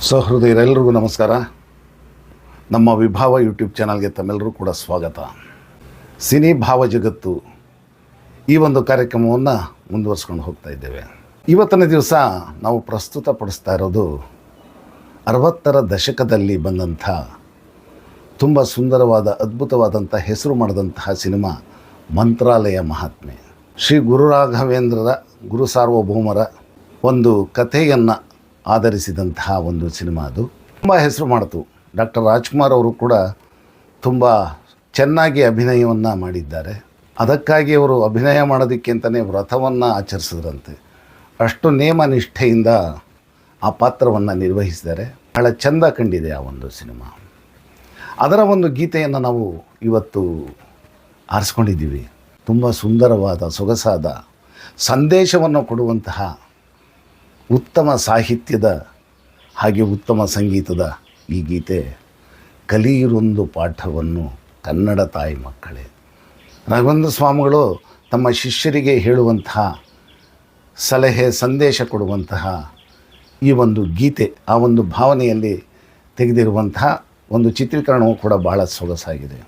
ಸಹೃದಯರೆಲ್ಲರಿಗೂ ನಮಸ್ಕಾರ. ನಮ್ಮ ವಿಭಾವ ಯೂಟ್ಯೂಬ್ ಚಾನಲ್ಗೆ ತಮ್ಮೆಲ್ಲರೂ ಕೂಡ ಸ್ವಾಗತ. ಸಿನಿ ಭಾವ ಜಗತ್ತು ಈ ಒಂದು ಕಾರ್ಯಕ್ರಮವನ್ನು ಮುಂದುವರಿಸ್ಕೊಂಡು ಹೋಗ್ತಾ ಇದ್ದೇವೆ. ಇವತ್ತಿನ ದಿವಸ ನಾವು ಪ್ರಸ್ತುತಪಡಿಸ್ತಾ ಇರೋದು 60ರ ದಶಕದಲ್ಲಿ ಬಂದಂಥ ತುಂಬ ಸುಂದರವಾದ ಅದ್ಭುತವಾದಂಥ ಹೆಸರು ಮಾಡಿದಂತಹ ಸಿನಿಮಾ ಮಂತ್ರಾಲಯ ಮಹಾತ್ಮೆ. ಶ್ರೀ ಗುರು ರಾಘವೇಂದ್ರರ ಗುರು ಸಾರ್ವಭೌಮರ ಒಂದು ಕಥೆಯನ್ನು ಆಧರಿಸಿದಂತಹ ಒಂದು ಸಿನಿಮಾ. ಅದು ತುಂಬ ಹೆಸರು ಮಾಡಿತು. ಡಾಕ್ಟರ್ ರಾಜ್ಕುಮಾರ್ ಅವರು ಕೂಡ ತುಂಬ ಚೆನ್ನಾಗಿ ಅಭಿನಯವನ್ನು ಮಾಡಿದ್ದಾರೆ. ಅದಕ್ಕಾಗಿ ಅವರು ಅಭಿನಯ ಮಾಡೋದಕ್ಕೆ ಅಂತಲೇ ವ್ರತವನ್ನು ಆಚರಿಸಿದ್ರಂತೆ. ಅಷ್ಟು ನೇಮ ನಿಷ್ಠೆಯಿಂದ ಆ ಪಾತ್ರವನ್ನು ನಿರ್ವಹಿಸಿದ್ದಾರೆ. ಬಹಳ ಚೆಂದ ಕಂಡಿದೆ ಆ ಒಂದು ಸಿನಿಮಾ. ಅದರ ಒಂದು ಗೀತೆಯನ್ನು ನಾವು ಇವತ್ತು ಆರಿಸ್ಕೊಂಡಿದ್ದೀವಿ. ತುಂಬ ಸುಂದರವಾದ ಸೊಗಸಾದ ಸಂದೇಶವನ್ನು ಕೊಡುವಂತಹ ಉತ್ತಮ ಸಾಹಿತ್ಯದ ಹಾಗೆ ಉತ್ತಮ ಸಂಗೀತದ ಈ ಗೀತೆ ಕಲಿಯಿರೊಂದು ಪಾಠವನ್ನು ಕನ್ನಡ ತಾಯಿ ಮಕ್ಕಳೇ. ರಾಘವೇಂದ್ರ ಸ್ವಾಮಿಗಳು ತಮ್ಮ ಶಿಷ್ಯರಿಗೆ ಹೇಳುವಂತಹ ಸಲಹೆ ಸಂದೇಶ ಕೊಡುವಂತಹ ಈ ಒಂದು ಗೀತೆ, ಆ ಒಂದು ಭಾವನೆಯಲ್ಲಿ ತೆಗೆದಿರುವಂತಹ ಒಂದು ಚಿತ್ರೀಕರಣವೂ ಕೂಡ ಬಹಳ ಸೊಗಸಾಗಿದೆ.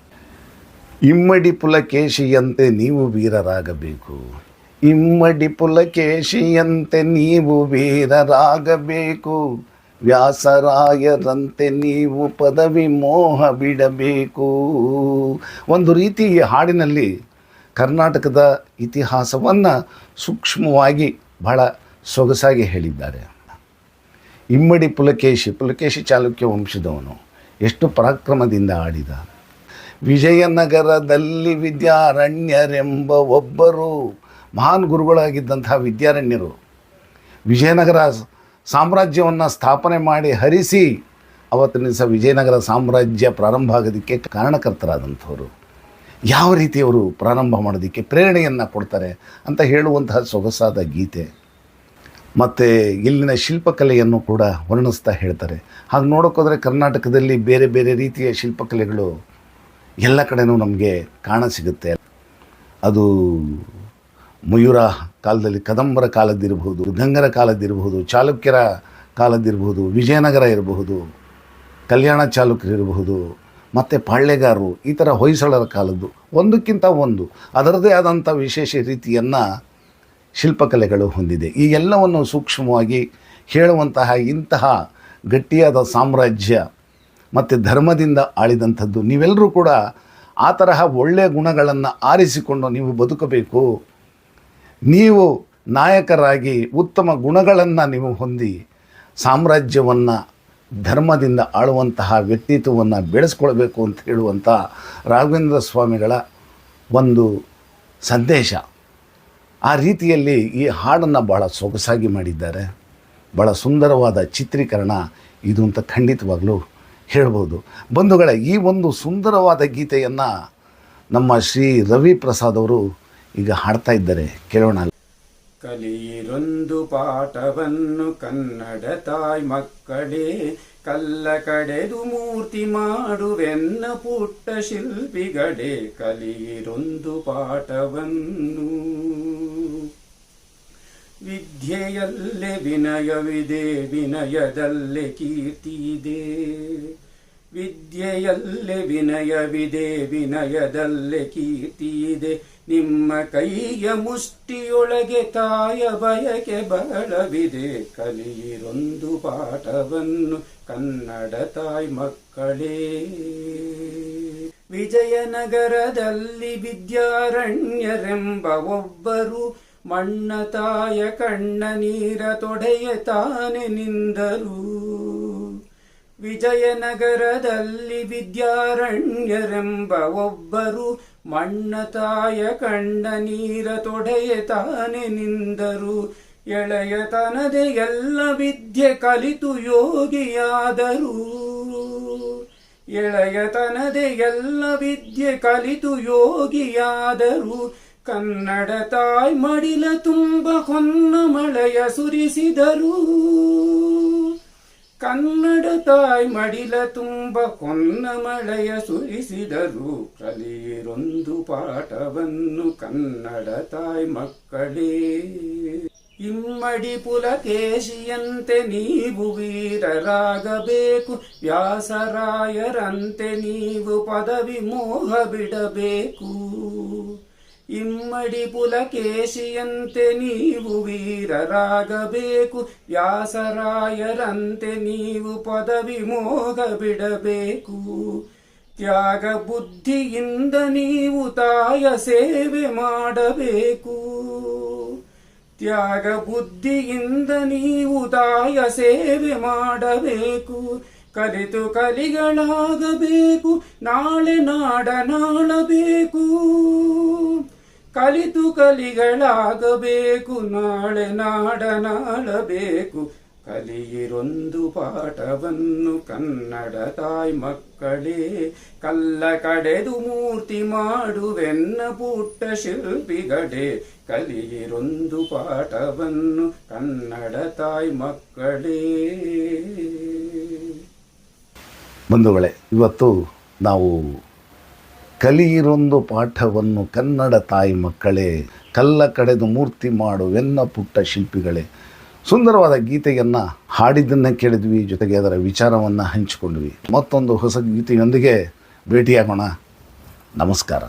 ಇಮ್ಮಡಿ ಪುಲಕೇಶಿಯಂತೆ ನೀವು ವೀರರಾಗಬೇಕು, ಇಮ್ಮಡಿ ಪುಲಕೇಶಿಯಂತೆ ನೀವು ವೀರರಾಗಬೇಕು, ವ್ಯಾಸರಾಯರಂತೆ ನೀವು ಪದವಿ ಮೋಹ ಬಿಡಬೇಕು. ಒಂದು ರೀತಿ ಈ ಹಾಡಿನಲ್ಲಿ ಕರ್ನಾಟಕದ ಇತಿಹಾಸವನ್ನು ಸೂಕ್ಷ್ಮವಾಗಿ ಬಹಳ ಸೊಗಸಾಗಿ ಹೇಳಿದ್ದಾರೆ. ಇಮ್ಮಡಿ ಪುಲಕೇಶಿ ಚಾಲುಕ್ಯ ವಂಶದವನು ಎಷ್ಟು ಪರಾಕ್ರಮದಿಂದ ಆಡಿದ. ವಿಜಯನಗರದಲ್ಲಿ ವಿದ್ಯಾರಣ್ಯರೆಂಬ ಒಬ್ಬರು ಮಹಾನ್ ಗುರುಗಳಾಗಿದ್ದಂತಹ ವಿದ್ಯಾರಣ್ಯರು ವಿಜಯನಗರ ಸಾಮ್ರಾಜ್ಯವನ್ನು ಸ್ಥಾಪನೆ ಮಾಡಿ ಹರಿಸಿ ಅವತ್ತಿನ ದಿವಸ ವಿಜಯನಗರ ಸಾಮ್ರಾಜ್ಯ ಪ್ರಾರಂಭ ಆಗೋದಕ್ಕೆ ಕಾರಣಕರ್ತರಾದಂಥವರು. ಯಾವ ರೀತಿ ಅವರು ಪ್ರಾರಂಭ ಮಾಡೋದಕ್ಕೆ ಪ್ರೇರಣೆಯನ್ನು ಕೊಡ್ತಾರೆ ಅಂತ ಹೇಳುವಂತಹ ಸೊಗಸಾದ ಗೀತೆ. ಮತ್ತು ಇಲ್ಲಿನ ಶಿಲ್ಪಕಲೆಯನ್ನು ಕೂಡ ವರ್ಣಿಸ್ತಾ ಹೇಳ್ತಾರೆ. ಹಾಗೆ ನೋಡೋಕ್ಕೋದ್ರೆ ಕರ್ನಾಟಕದಲ್ಲಿ ಬೇರೆ ಬೇರೆ ರೀತಿಯ ಶಿಲ್ಪಕಲೆಗಳು ಎಲ್ಲ ಕಡೆಯೂ ನಮಗೆ ಕಾಣಸಿಗುತ್ತೆ. ಅದು ಮಯೂರ ಕಾಲದಲ್ಲಿ ಕದಂಬರ ಕಾಲದ್ದಿರಬಹುದು, ಗಂಗರ ಕಾಲದ್ದಿರಬಹುದು, ಚಾಲುಕ್ಯರ ಕಾಲದ್ದಿರಬಹುದು, ವಿಜಯನಗರ ಇರಬಹುದು, ಕಲ್ಯಾಣ ಚಾಲುಕ್ಯರಿರಬಹುದು, ಮತ್ತು ಪಾಳ್ಯಗಾರರು, ಈ ಥರ ಹೊಯ್ಸಳರ ಕಾಲದ್ದು ಒಂದಕ್ಕಿಂತ ಒಂದು ಅದರದೇ ಆದಂಥ ವಿಶೇಷ ರೀತಿಯನ್ನು ಶಿಲ್ಪಕಲೆಗಳು ಹೊಂದಿದೆ. ಈ ಎಲ್ಲವನ್ನು ಸೂಕ್ಷ್ಮವಾಗಿ ಹೇಳುವಂತಹ ಇಂತಹ ಗಟ್ಟಿಯಾದ ಸಾಮ್ರಾಜ್ಯ ಮತ್ತು ಧರ್ಮದಿಂದ ಆಳಿದಂಥದ್ದು. ನೀವೆಲ್ಲರೂ ಕೂಡ ಆ ತರಹ ಒಳ್ಳೆಯ ಗುಣಗಳನ್ನು ಆರಿಸಿಕೊಂಡು ನೀವು ಬದುಕಬೇಕು. ನೀವು ನಾಯಕರಾಗಿ ಉತ್ತಮ ಗುಣಗಳನ್ನು ನೀವು ಹೊಂದಿ ಸಾಮ್ರಾಜ್ಯವನ್ನು ಧರ್ಮದಿಂದ ಆಳುವಂತಹ ವ್ಯಕ್ತಿತ್ವವನ್ನು ಬೆಳೆಸ್ಕೊಳ್ಬೇಕು ಅಂತ ಹೇಳುವಂಥ ರಾಘವೇಂದ್ರ ಸ್ವಾಮಿಗಳ ಒಂದು ಸಂದೇಶ. ಆ ರೀತಿಯಲ್ಲಿ ಈ ಹಾಡನ್ನು ಭಾಳ ಸೊಗಸಾಗಿ ಮಾಡಿದ್ದಾರೆ. ಭಾಳ ಸುಂದರವಾದ ಚಿತ್ರೀಕರಣ ಇದು ಅಂತ ಖಂಡಿತವಾಗಲೂ ಹೇಳ್ಬೋದು. ಬಂಧುಗಳೇ, ಈ ಒಂದು ಸುಂದರವಾದ ಗೀತೆಯನ್ನು ನಮ್ಮ ಶ್ರೀ ರವಿ ಪ್ರಸಾದ್ ಅವರು ಈಗ ಹಾಡ್ತಾ ಇದ್ದಾರೆ, ಕೇಳೋಣ. ಕಲಿಯಿರೊಂದು ಪಾಠವನ್ನು ಕನ್ನಡ ತಾಯಿ ಮಕ್ಕಳೇ, ಕಲ್ಲ ಕಡೆದು ಮೂರ್ತಿ ಮಾಡುವೆನ್ನ ಪುಟ್ಟ ಶಿಲ್ಪಿಗಳೇ. ಕಲಿಯಿರೊಂದು ಪಾಠವನ್ನು, ವಿದ್ಯೆಯಲ್ಲೇ ವಿನಯವಿದೆ, ವಿನಯದಲ್ಲೇ ಕೀರ್ತಿ ಇದೆ. ವಿದ್ಯೆಯಲ್ಲೇ ವಿನಯವಿದೆ, ವಿನಯದಲ್ಲೇ ಕೀರ್ತಿ ಇದೆ. ನಿಮ್ಮ ಕೈಯ ಮುಷ್ಟಿಯೊಳಗೆ ತಾಯ ಬಯಕೆ ಬಹಳವಿದೆ. ಕಲಿಯಿರೊಂದು ಪಾಠವನ್ನು ಕನ್ನಡ ತಾಯಿ ಮಕ್ಕಳೇ. ವಿಜಯನಗರದಲ್ಲಿ ವಿದ್ಯಾರಣ್ಯರೆಂಬ ಒಬ್ಬರು ಮಣ್ಣ ತಾಯ ಕಣ್ಣ ನೀರ ತೊಡೆಯ ತಾನೆ ನಿಂದರು. ವಿಜಯನಗರದಲ್ಲಿ ವಿದ್ಯಾರಣ್ಯರೆಂಬ ಒಬ್ಬರು ಮಣ್ಣ ತಾಯ ಕಣ್ಣ ನೀರ ತೊಡೆಯ ತಾನೆ ನಿಂದರು. ಎಳೆಯತನದೆ ಎಲ್ಲ ವಿದ್ಯೆ ಕಲಿತು ಯೋಗಿಯಾದರು. ಎಳೆಯತನದೆ ಎಲ್ಲ ವಿದ್ಯೆ ಕಲಿತು ಯೋಗಿಯಾದರು. ಕನ್ನಡ ತಾಯಿ ಮಡಿಲ ತುಂಬ ಹೊನ್ನ ಮಳೆಯ ಸುರಿಸಿದರು. ಕನ್ನಡ ತಾಯಿ ಮಡಿಲ ತುಂಬ ಹೊನ್ನ ಮಳೆಯ ಸುರಿಸಿದರು. ಕಲಿಯಿರೊಂದು ಪಾಠವನ್ನು ಕನ್ನಡ ತಾಯಿ ಮಕ್ಕಳೇ. ಇಮ್ಮಡಿ ಪುಲಕೇಶಿಯಂತೆ ನೀವು ವೀರರಾಗಬೇಕು, ವ್ಯಾಸರಾಯರಂತೆ ನೀವು ಪದವಿ ಮೋಹ ಬಿಡಬೇಕು. ಇಮ್ಮಡಿ ಪುಲಕೇಶಿಯಂತೆ ನೀವು ವೀರರಾಗಬೇಕು, ವ್ಯಾಸರಾಯರಂತೆ ನೀವು ಪದವಿ ಮೋಹ ಬಿಡಬೇಕು. ತ್ಯಾಗ ಬುದ್ಧಿಯಿಂದ ನೀವು ತಾಯ ಸೇವೆ ಮಾಡಬೇಕು, ತ್ಯಾಗ ಬುದ್ಧಿಯಿಂದ ನೀವು ತಾಯ ಸೇವೆ ಮಾಡಬೇಕು. ಕಲಿತು ಕಲಿಗಳಾಗಬೇಕು, ನಾಳೆ ನಾಡನಾಳಬೇಕು. ಕಲಿತು ಕಲಿಗಳಾಗಬೇಕು, ನಾಳೆ ನಾಡನಾಳಬೇಕು. ಕಲಿಯಿರೊಂದು ಪಾಠವನ್ನು ಕನ್ನಡ ತಾಯಿ ಮಕ್ಕಳೇ, ಕಲ್ಲ ಕಡೆದು ಮೂರ್ತಿ ಮಾಡುವೆನ್ನ ಪುಟ್ಟ ಶಿಲ್ಪಿಗಳೇ. ಕಲಿಯಿರೊಂದು ಪಾಠವನ್ನು ಕನ್ನಡ ತಾಯಿ ಮಕ್ಕಳೇ. ಬಂಧುಗಳೇ, ಇವತ್ತು ನಾವು ಕಲಿಯಿರೊಂದು ಪಾಠವನ್ನು ಕನ್ನಡ ತಾಯಿ ಮಕ್ಕಳೇ, ಕಲ್ಲ ಕಡೆದು ಮೂರ್ತಿ ಮಾಡುವೆನ್ನ ಪುಟ್ಟ ಶಿಲ್ಪಿಗಳೇ, ಸುಂದರವಾದ ಗೀತೆಯನ್ನು ಹಾಡಿದ್ದನ್ನು ಕೇಳಿದ್ವಿ, ಜೊತೆಗೆ ಅದರ ವಿಚಾರವನ್ನು ಹಂಚಿಕೊಂಡ್ವಿ. ಮತ್ತೊಂದು ಹೊಸ ಗೀತೆಯೊಂದಿಗೆ ಭೇಟಿಯಾಗೋಣ. ನಮಸ್ಕಾರ.